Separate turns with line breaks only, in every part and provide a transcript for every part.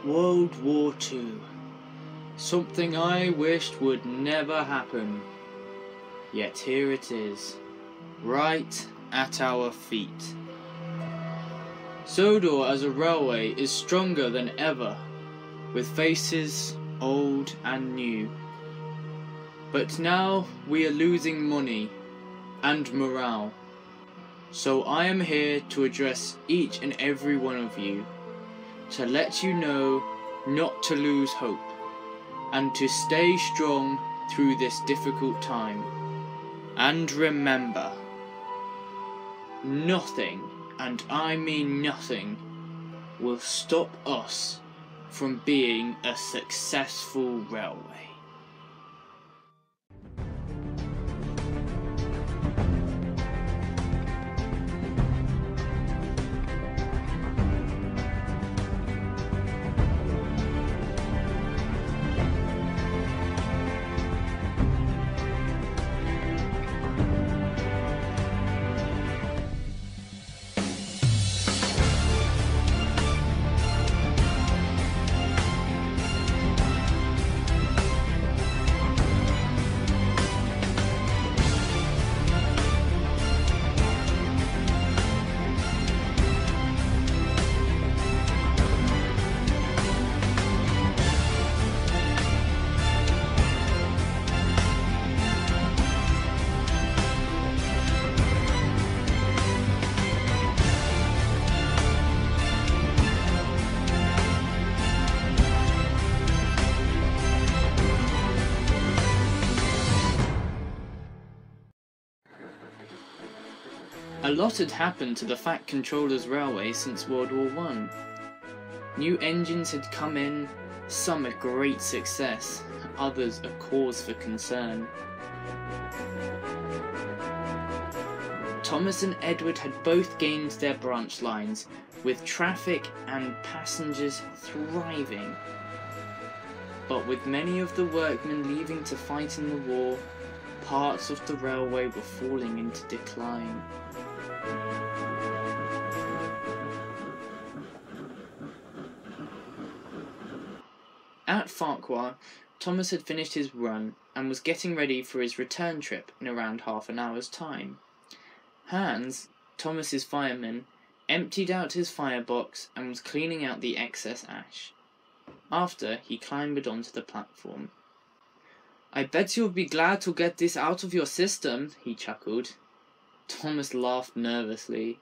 World War II. Something I wished would never happen. Yet here it is, right at our feet. Sodor as a railway is stronger than ever, with faces old and new. But now we are losing money and morale. So I am here to address each and every one of you, to let you know not to lose hope, and to stay strong through this difficult time. And remember, nothing, and I mean nothing, will stop us from being a successful railway. A lot had happened to the Fat Controller's Railway since World War I. New engines had come in, some a great success, others a cause for concern. Thomas and Edward had both gained their branch lines, with traffic and passengers thriving. But with many of the workmen leaving to fight in the war, parts of the railway were falling into decline. At Farquhar, Thomas had finished his run and was getting ready for his return trip in around half an hour's time. Hans, Thomas's fireman, emptied out his firebox and was cleaning out the excess ash. After, he clambered onto the platform. "I bet you'll be glad to get this out of your system," he chuckled. Thomas laughed nervously,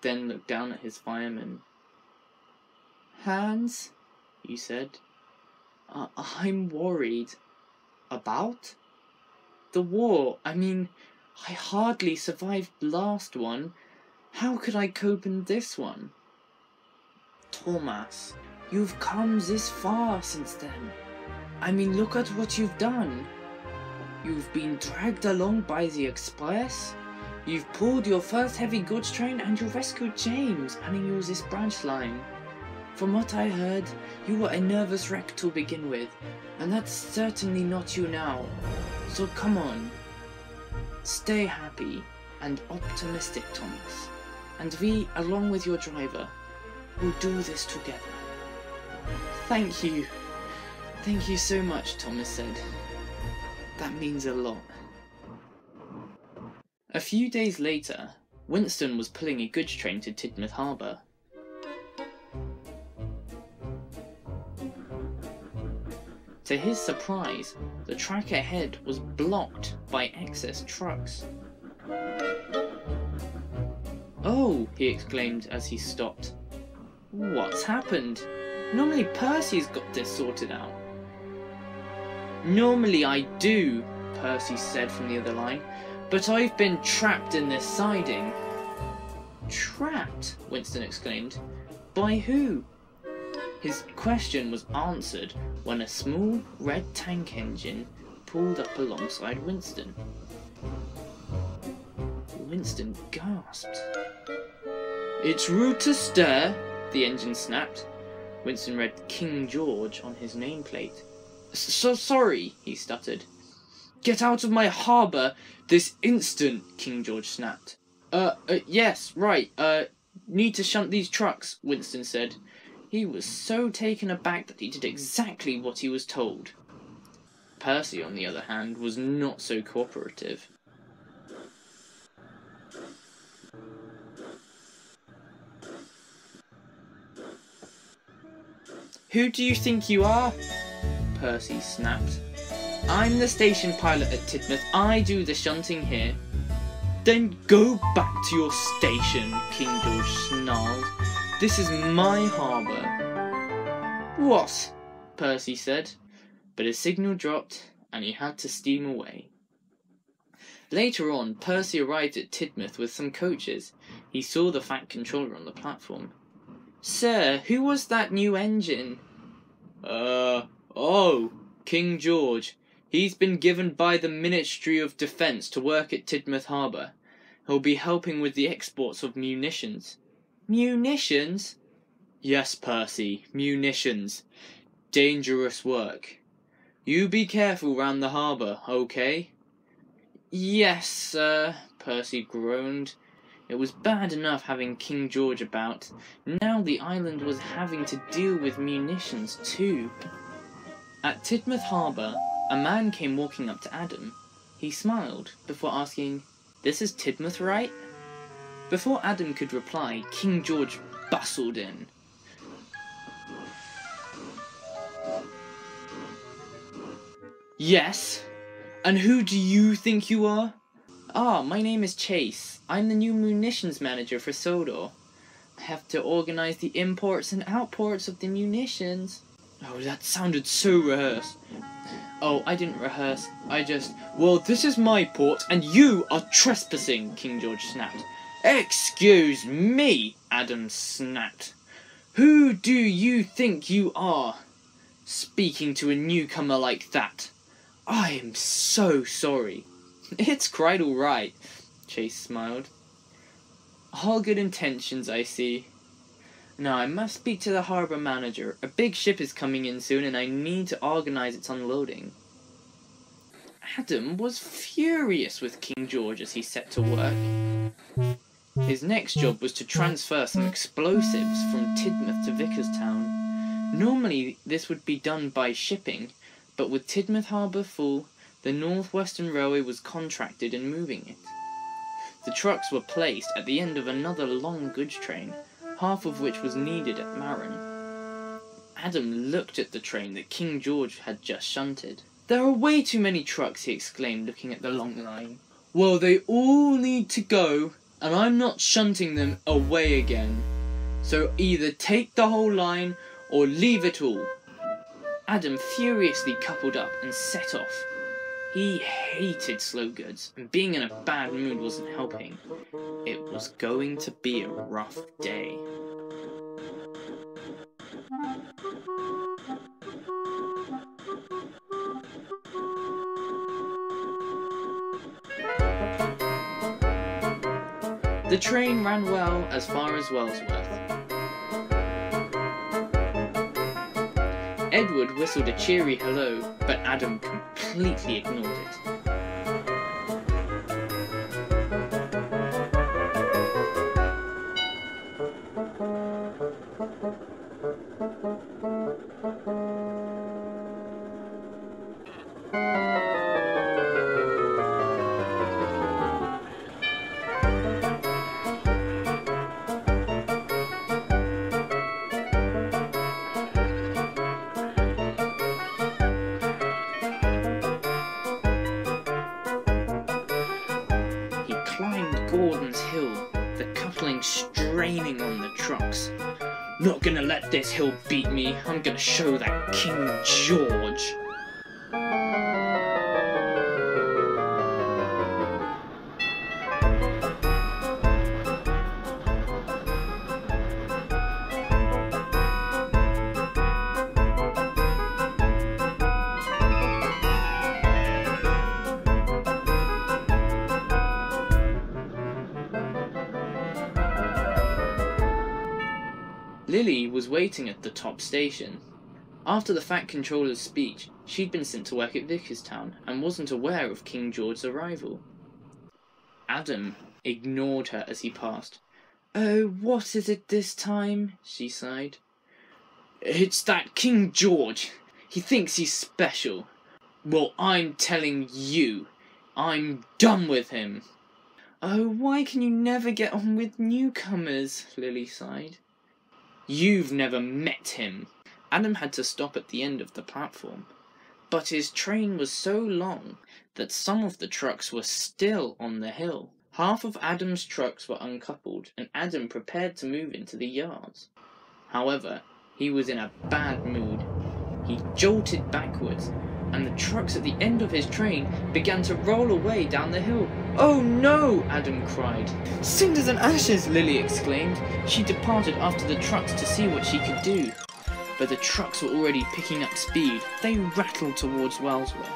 then looked down at his fireman. "Hans," he said, I'm worried." "About?" "The war. I mean, I hardly survived the last one. How could I cope in this one?" "Thomas, you've come this far since then. I mean, look at what you've done. You've been dragged along by the express. You've pulled your first heavy goods train and you rescued James and he used this branch line. From what I heard, you were a nervous wreck to begin with, and that's certainly not you now. So come on. Stay happy and optimistic, Thomas. And we, along with your driver, will do this together." "Thank you. Thank you so much," Thomas said. "That means a lot." A few days later, Winston was pulling a goods train to Tidmouth Harbour. To his surprise, the track ahead was blocked by excess trucks. "Oh," he exclaimed as he stopped. "What's happened? Normally Percy's got this sorted out." "Normally I do," Percy said from the other line, "but I've been trapped in this siding." "Trapped?" Winston exclaimed. "By who?" His question was answered when a small red tank engine pulled up alongside Winston. Winston gasped. "It's rude to stare," the engine snapped. Winston read King George on his nameplate. "So sorry," he stuttered. "Get out of my harbour this instant," King George snapped. Yes, right, need to shunt these trucks," Winston said. He was so taken aback that he did exactly what he was told. Percy, on the other hand, was not so cooperative. "Who do you think you are?" Percy snapped. "I'm the station pilot at Tidmouth. I do the shunting here." "Then go back to your station," King George snarled. "This is my harbour." "What?" Percy said, but his signal dropped and he had to steam away. Later on, Percy arrived at Tidmouth with some coaches. He saw the Fat Controller on the platform. "Sir, who was that new engine?" Oh, King George. He's been given by the Ministry of Defence to work at Tidmouth Harbour. He'll be helping with the exports of munitions." "Munitions?" "Yes, Percy, munitions. Dangerous work. You be careful round the harbour, okay?" "Yes, sir," Percy groaned. It was bad enough having King George about. Now the island was having to deal with munitions too. At Tidmouth Harbour, a man came walking up to Adam. He smiled before asking, "This is Tidmouth, right?" Before Adam could reply, King George bustled in. "Yes? And who do you think you are?" "Ah, my name is Chase. I'm the new munitions manager for Sodor. I have to organize the imports and outports of the munitions." "Oh, that sounded so rehearsed." "Oh, I didn't rehearse. Well, this is my port, and you are trespassing," King George snapped. "Excuse me," Adam snapped. "Who do you think you are, speaking to a newcomer like that? I am so sorry." "It's quite alright," Chase smiled. "All good intentions, I see. Now I must speak to the harbour manager. A big ship is coming in soon and I need to organise its unloading." Adam was furious with King George as he set to work. His next job was to transfer some explosives from Tidmouth to Vickerstown. Normally this would be done by shipping, but with Tidmouth Harbour full, the North Western Railway was contracted in moving it. The trucks were placed at the end of another long goods train, half of which was needed at Marin. Adam looked at the train that King George had just shunted. "There are way too many trucks," he exclaimed, looking at the long line. "Well, they all need to go, and I'm not shunting them away again. So either take the whole line, or leave it all." Adam furiously coupled up and set off. He hated slow goods, and being in a bad mood wasn't helping. It was going to be a rough day. The train ran well as far as Wellsworth. Edward whistled a cheery hello, but Adam completely ignored it. Straining on the trucks. "Not gonna let this hill beat me. I'm gonna show that King George." Lily was waiting at the top station. After the Fat Controller's speech, she'd been sent to work at Vickerstown and wasn't aware of King George's arrival. Adam ignored her as he passed. "Oh, what is it this time?" she sighed. It's that King George. He thinks he's special. Well, I'm telling you, I'm done with him. Oh, why can you never get on with newcomers? Lily sighed. You've never met him. Adam had to stop at the end of the platform, but his train was so long that some of the trucks were still on the hill. Half of Adam's trucks were uncoupled, and Adam prepared to move into the yards. However, he was in a bad mood. He jolted backwards, and the trucks at the end of his train began to roll away down the hill. "Oh no!" Adam cried. "Cinders and ashes!" Lily exclaimed. She departed after the trucks to see what she could do. But the trucks were already picking up speed. They rattled towards Wellsworth.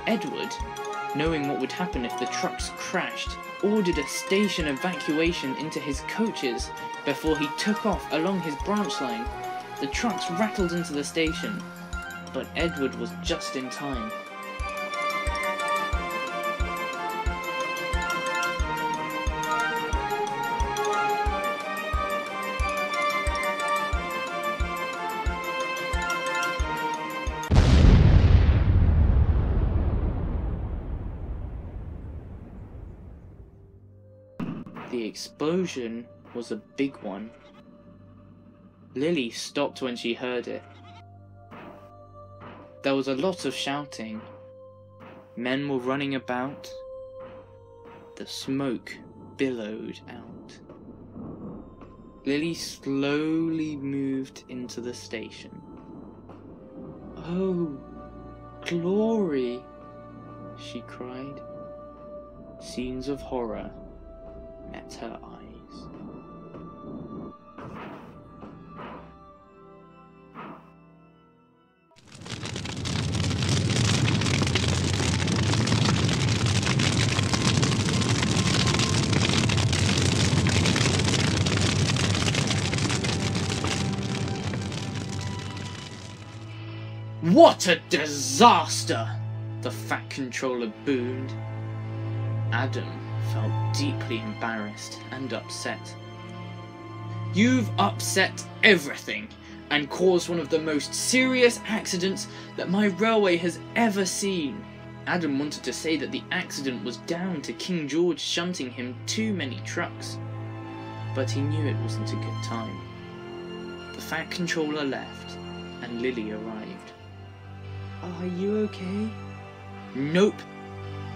Edward, knowing what would happen if the trucks crashed, ordered a station evacuation into his coaches before he took off along his branch line. The trucks rattled into the station, but Edward was just in time. The explosion was a big one. Lily stopped when she heard it. There was a lot of shouting. Men were running about. The smoke billowed out. Lily slowly moved into the station. "Oh, glory!" she cried. Scenes of horror met her eyes. "What a disaster!" the Fat Controller boomed. Adam felt deeply embarrassed and upset. "You've upset everything and caused one of the most serious accidents that my railway has ever seen." Adam wanted to say that the accident was down to King George shunting him too many trucks, but he knew it wasn't a good time. The Fat Controller left and Lily arrived. "Are you okay?" "Nope.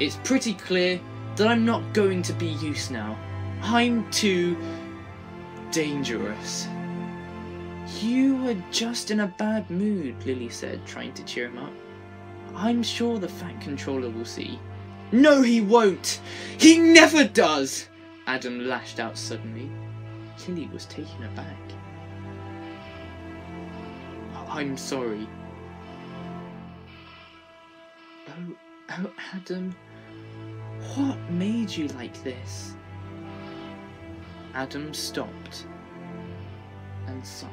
It's pretty clear that I'm not going to be used now. I'm too dangerous." "You were just in a bad mood," Lily said, trying to cheer him up. "I'm sure the Fat Controller will see." "No, he won't! He never does!" Adam lashed out suddenly. Lily was taken aback. "I'm sorry." Oh, Adam, what made you like this?" Adam stopped and sighed.